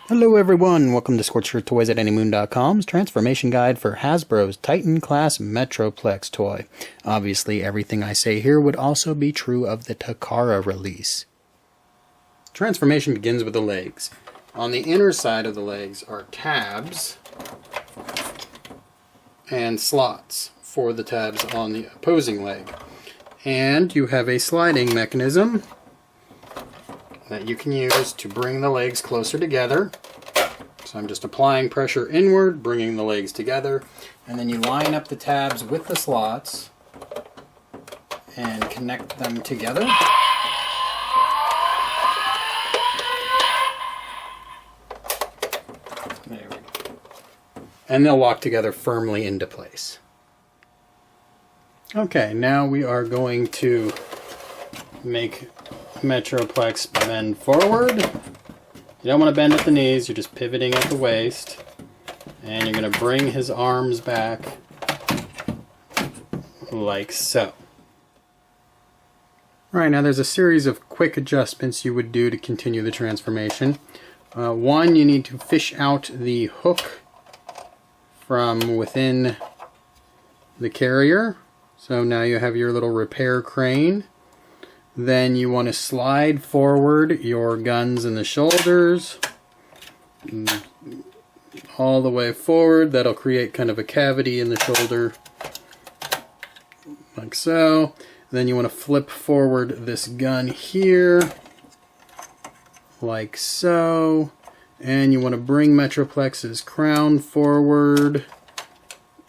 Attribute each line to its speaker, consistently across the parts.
Speaker 1: Hello everyone, welcome to Scorched Earth Toys at anymoon.com's transformation guide for Hasbro's Titan class Metroplex toy. Obviously everything I say here would also be true of the Takara release. Transformation begins with the legs. On the inner side of the legs are tabs and slots for the tabs on the opposing leg. And you have a sliding mechanism that you can use to bring the legs closer together. So I'm just applying pressure inward, bringing the legs together, and then you line up the tabs with the slots and connect them together. There we go. And they'll lock together firmly into place. Okay, now we are going to make Metroplex bend forward. You don't want to bend at the knees, you're just pivoting at the waist. And you're going to bring his arms back like so. Alright, now there's a series of quick adjustments you would do to continue the transformation. One, you need to fish out the hook from within the carrier. So now you have your little repair crane. Then you want to slide forward your guns in the shoulders all the way forward. That'll create kind of a cavity in the shoulder like so. Then you want to flip forward this gun here like so. And you want to bring Metroplex's crown forward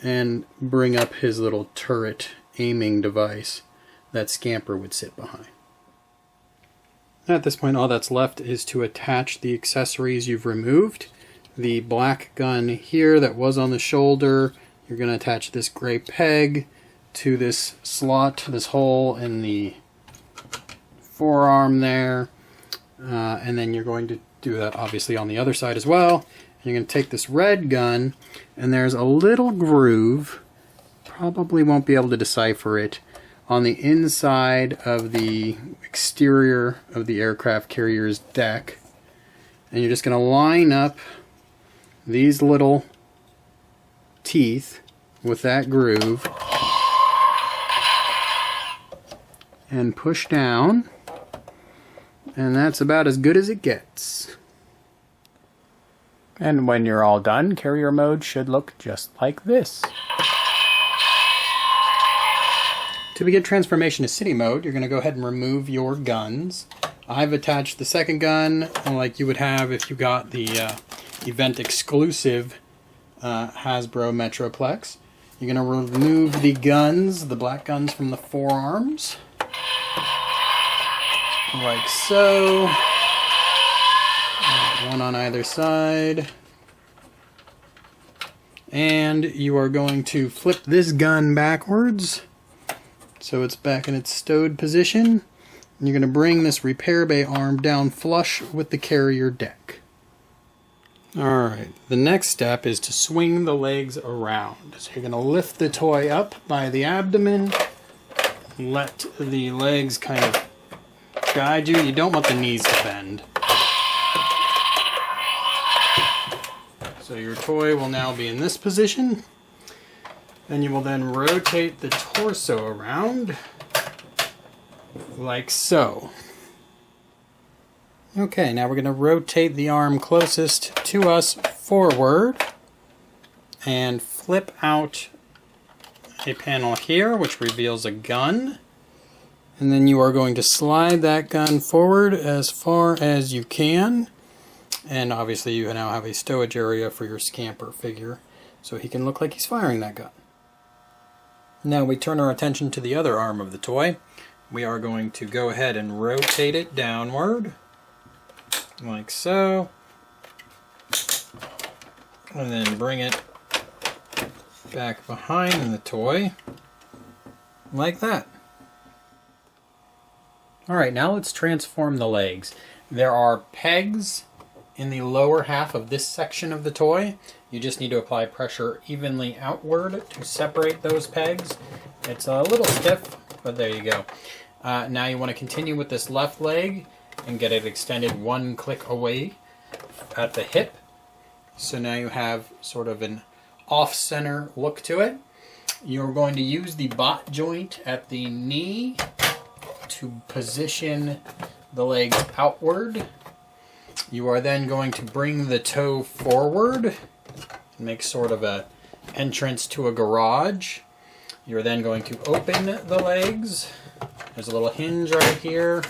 Speaker 1: and bring up his little turret aiming device that Scamper would sit behind. At this point, all that's left is to attach the accessories you've removed. The black gun here that was on the shoulder, you're going to attach this gray peg to this slot, this hole in the forearm there. And then you're going to do that obviously on the other side as well. And you're going to take this red gun, and there's a little groove, probably won't be able to decipher it, on the inside of the exterior of the aircraft carrier's deck. And you're just going to line up these little teeth with that groove and push down, and that's about as good as it gets. And when you're all done, carrier mode should look just like this. To begin transformation to city mode, you're going to go ahead and remove your guns. I've attached the second gun like you would have if you got the event exclusive Hasbro Metroplex. You're going to remove the guns, the black guns from the forearms, like so. One on either side. And you are going to flip this gun backwards so it's back in its stowed position. And you're going to bring this repair bay arm down flush with the carrier deck. Alright, the next step is to swing the legs around. So you're going to lift the toy up by the abdomen, let the legs kind of guide you. You don't want the knees to bend. So your toy will now be in this position. And you will then rotate the torso around like so. Okay, now we're going to rotate the arm closest to us forward and flip out a panel here which reveals a gun. And then you are going to slide that gun forward as far as you can. And obviously you now have a stowage area for your Scamper figure, so he can look like he's firing that gun. Now we turn our attention to the other arm of the toy. We are going to go ahead and rotate it downward, like so. And then bring it back behind the toy, like that. Alright, now let's transform the legs. There are pegs in the lower half of this section of the toy. You just need to apply pressure evenly outward to separate those pegs. It's a little stiff, but there you go. Now you want to continue with this left leg and get it extended one click away at the hip. So now you have sort of an off-center look to it. You're going to use the bot joint at the knee to position the legs outward. You are then going to bring the toe forward, make sort of a entrance to a garage. You're then going to open the legs. There's a little hinge right here.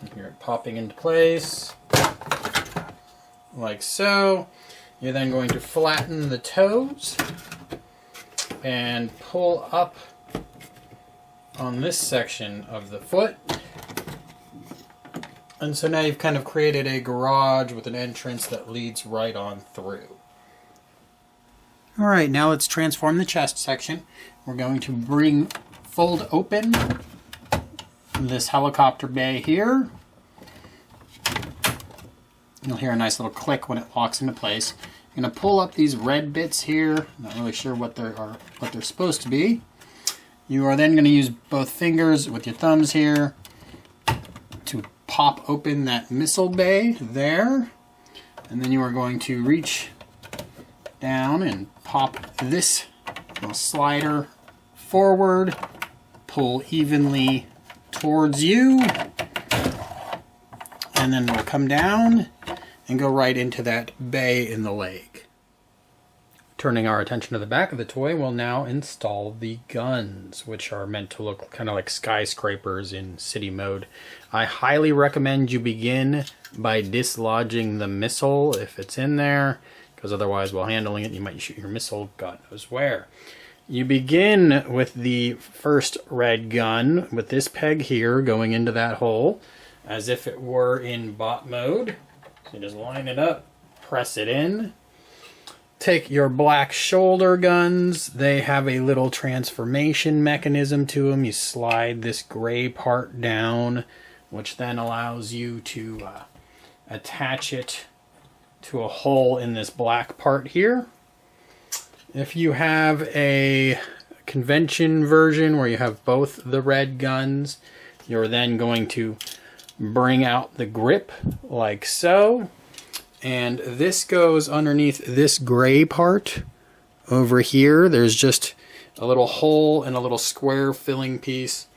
Speaker 1: You hear it popping into place, like so. You're then going to flatten the toes and pull up on this section of the foot. And so now you've kind of created a garage with an entrance that leads right on through. Alright, now let's transform the chest section. We're going to fold open this helicopter bay here. You'll hear a nice little click when it locks into place. You're going to pull up these red bits here. Not really sure what they're supposed to be. You are then going to use both fingers with your thumbs here to pop open that missile bay there. And then you are going to reach down and pop this little slider forward, pull evenly towards you, and then we'll come down and go right into that bay in the leg. Turning our attention to the back of the toy, we'll now install the guns, which are meant to look kind of like skyscrapers in city mode. I highly recommend you begin by dislodging the missile if it's in there, because otherwise while handling it you might shoot your missile God knows where. You begin with the first red gun with this peg here going into that hole as if it were in bot mode. So just line it up, press it in. Take your black shoulder guns. They have a little transformation mechanism to them. You slide this gray part down, which then allows you to attach it to a hole in this black part here. If you have a convention version where you have both the red guns, you're then going to bring out the grip like so. And this goes underneath this gray part over here. There's just a little hole and a little square filling piece.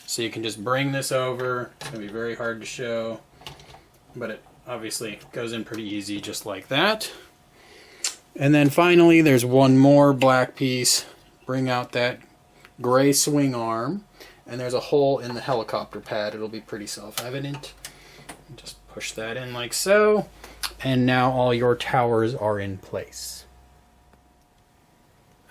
Speaker 1: So you can just bring this over. It's going to be very hard to show, but it obviously goes in pretty easy just like that. And then finally there's one more black piece. Bring out that gray swing arm. And there's a hole in the helicopter pad. It'll be pretty self-evident. Just push that in like so. And now all your towers are in place.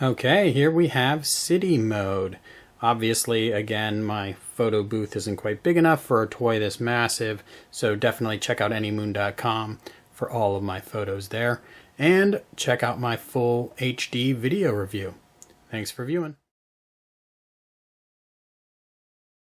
Speaker 1: Okay, here we have city mode. Obviously, again, my photo booth isn't quite big enough for a toy this massive, so definitely check out anymoon.com for all of my photos there. And check out my full HD video review. Thanks for viewing.